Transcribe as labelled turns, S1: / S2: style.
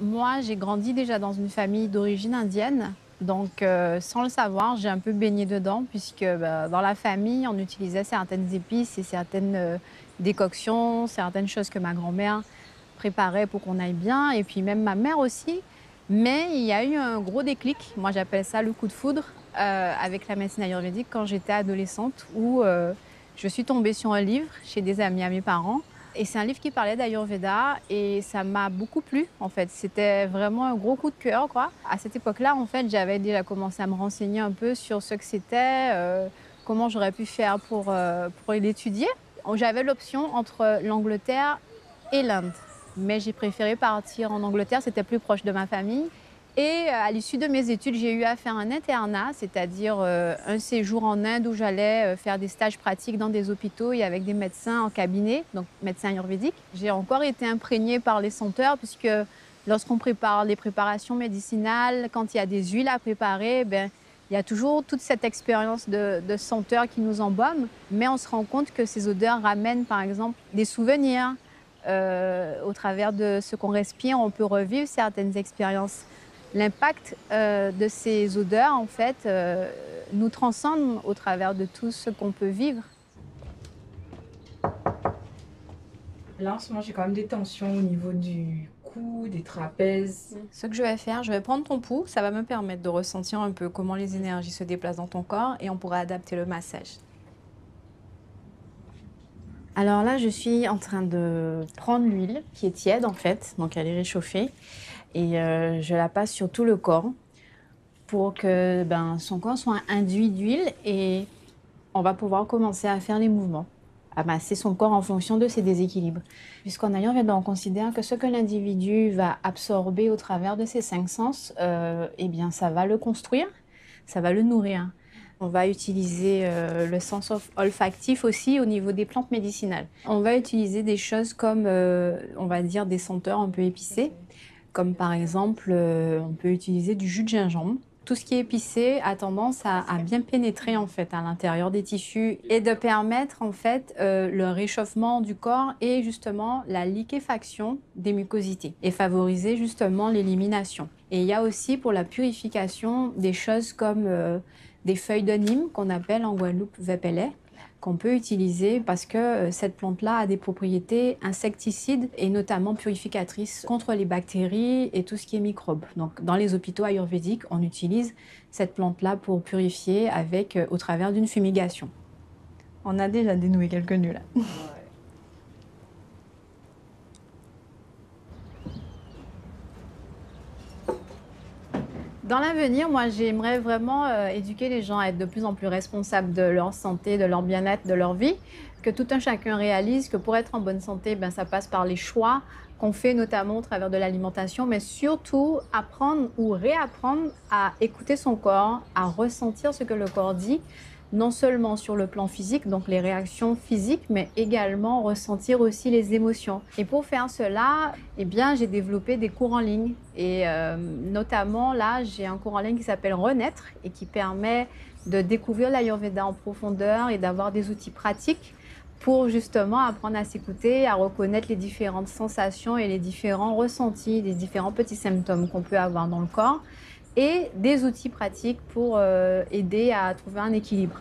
S1: Moi, j'ai grandi déjà dans une famille d'origine indienne. Donc, sans le savoir, j'ai un peu baigné dedans puisque, bah, dans la famille, on utilisait certaines épices et certaines, décoctions, certaines choses que ma grand-mère préparait pour qu'on aille bien et puis même ma mère aussi. Mais il y a eu un gros déclic, moi j'appelle ça le coup de foudre, avec la médecine ayurvédique quand j'étais adolescente où, je suis tombée sur un livre chez des amis à mes parents et c'est un livre qui parlait d'Ayurveda et ça m'a beaucoup plu, en fait. C'était vraiment un gros coup de cœur, quoi. À cette époque-là, en fait, j'avais déjà commencé à me renseigner un peu sur ce que c'était, comment j'aurais pu faire pour l'étudier. J'avais l'option entre l'Angleterre et l'Inde, mais j'ai préféré partir en Angleterre, c'était plus proche de ma famille et à l'issue de mes études, j'ai eu à faire un internat, c'est-à-dire, un séjour en Inde où j'allais, faire des stages pratiques dans des hôpitaux et avec des médecins en cabinet, donc médecins ayurvédiques. J'ai encore été imprégnée par les senteurs puisque lorsqu'on prépare les préparations médicinales, quand il y a des huiles à préparer, ben, il y a toujours toute cette expérience de senteur qui nous embaume, mais on se rend compte que ces odeurs ramènent, par exemple, des souvenirs. Au travers de ce qu'on respire, on peut revivre certaines expériences. L'impact, de ces odeurs, en fait, nous transcende au travers de tout ce qu'on peut vivre.
S2: Là, en ce moment, j'ai quand même des tensions au niveau du cou, des trapèzes.
S1: Ce que je vais faire, je vais prendre ton pouls, ça va me permettre de ressentir un peu comment les énergies se déplacent dans ton corps et on pourra adapter le massage. Alors là, je suis en train de prendre l'huile qui est tiède en fait, donc elle est réchauffée et je la passe sur tout le corps pour que, ben, son corps soit induit d'huile et on va pouvoir commencer à faire les mouvements, à masser son corps en fonction de ses déséquilibres. Puisqu'en Ayurveda, on considère que ce que l'individu va absorber au travers de ses cinq sens, eh bien, ça va le construire, ça va le nourrir. On va utiliser le sens olfactif aussi au niveau des plantes médicinales. On va utiliser des choses comme, on va dire, des senteurs un peu épicées, comme par exemple, on peut utiliser du jus de gingembre. Tout ce qui est épicé a tendance à bien pénétrer en fait à l'intérieur des tissus et de permettre en fait le réchauffement du corps et justement la liquéfaction des mucosités et favoriser justement l'élimination. Et il y a aussi pour la purification des choses comme des feuilles de Nîmes qu'on appelle en Guadeloupe vépélé, qu'on peut utiliser parce que cette plante-là a des propriétés insecticides et notamment purificatrices contre les bactéries et tout ce qui est microbes. Donc, dans les hôpitaux ayurvédiques, on utilise cette plante-là pour purifier avec, au travers d'une fumigation. On a déjà dénoué quelques nœuds là.
S2: Ouais.
S1: Dans l'avenir, moi, j'aimerais vraiment éduquer les gens à être de plus en plus responsables de leur santé, de leur bien-être, de leur vie, que tout un chacun réalise que pour être en bonne santé, ben, ça passe par les choix qu'on fait notamment au travers de l'alimentation, mais surtout apprendre ou réapprendre à écouter son corps, à ressentir ce que le corps dit, non seulement sur le plan physique, donc les réactions physiques, mais également ressentir aussi les émotions. Et pour faire cela, eh bien, j'ai développé des cours en ligne. Et notamment, là, j'ai un cours en ligne qui s'appelle Renaître et qui permet de découvrir l'Ayurveda en profondeur et d'avoir des outils pratiques pour justement apprendre à s'écouter, à reconnaître les différentes sensations et les différents ressentis, les différents petits symptômes qu'on peut avoir dans le corps et des outils pratiques pour aider à trouver un équilibre.